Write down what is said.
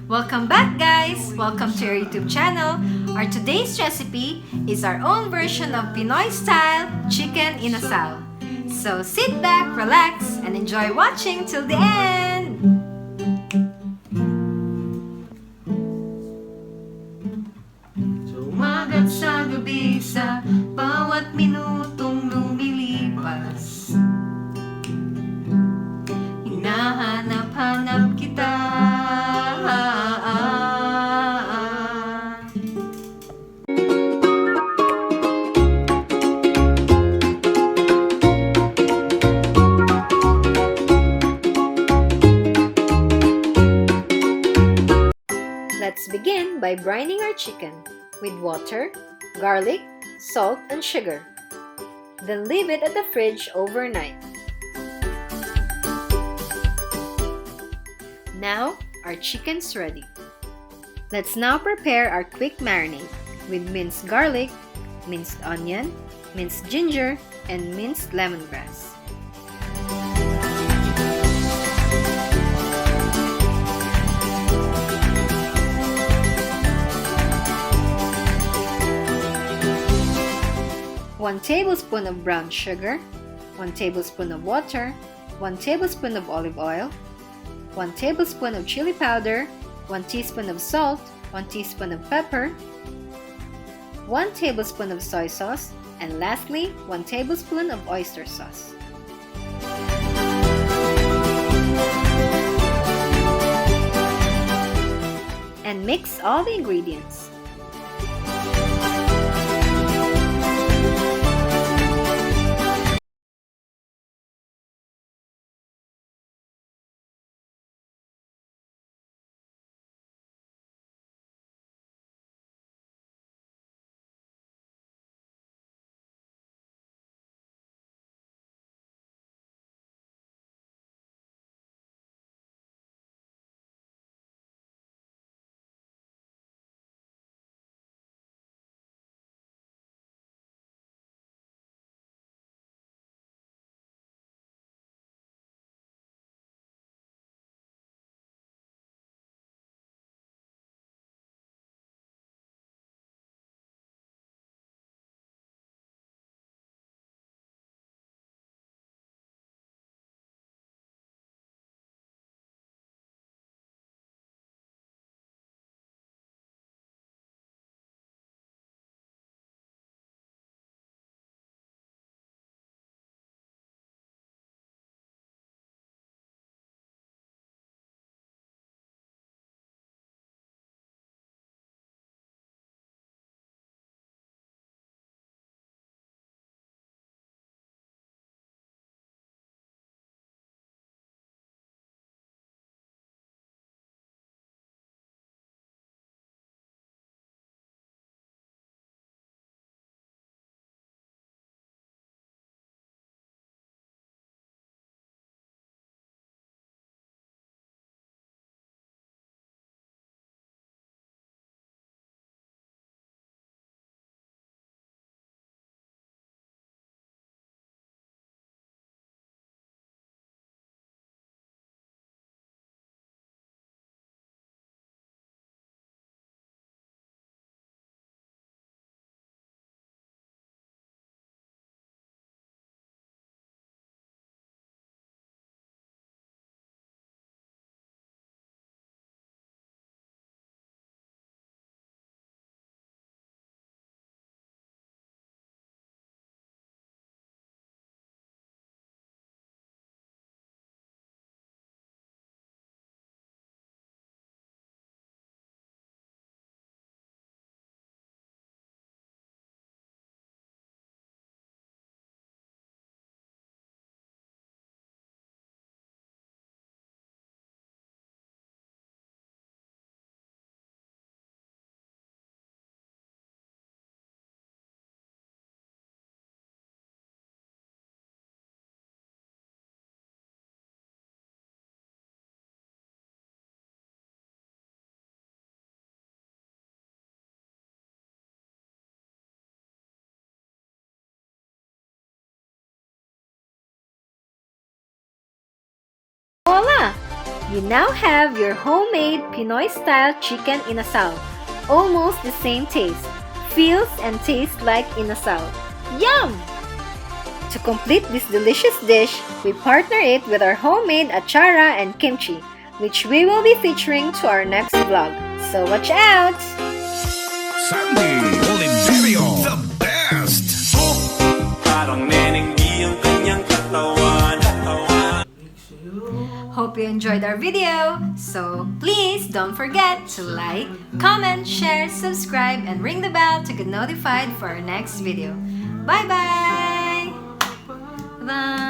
Welcome back, guys! Welcome to our YouTube channel. Our today's recipe is our own version of Pinoy Style Chicken Inasal. So sit back, relax, and enjoy watching till the end! Sumagat sa gabi sa bawat minutong lumilipas, hinahanap-hanap kita. Let's begin by brining our chicken with water, garlic, salt, and sugar. Then leave it at the fridge overnight. Now, our chicken's ready. Let's now prepare our quick marinade with minced garlic, minced onion, minced ginger, and minced lemongrass. One tablespoon of brown sugar, 1 tablespoon of water, 1 tablespoon of olive oil, 1 tablespoon of chili powder, 1 teaspoon of salt, 1 teaspoon of pepper, 1 tablespoon of soy sauce, and lastly, 1 tablespoon of oyster sauce. And mix all the ingredients. Voila! You now have your homemade Pinoy Style Chicken Inasal. Almost the same taste. Feels and tastes like inasal. Yum! To complete this delicious dish, we partner it with our homemade achara and kimchi, which we will be featuring to our next vlog. So watch out! Sandy, Oliverio, the best! Parang nenenggi ang kanyang katawan. Hope you enjoyed our video. So please don't forget to like, comment, share, subscribe, and ring the bell to get notified for our next video. Bye-bye! Bye!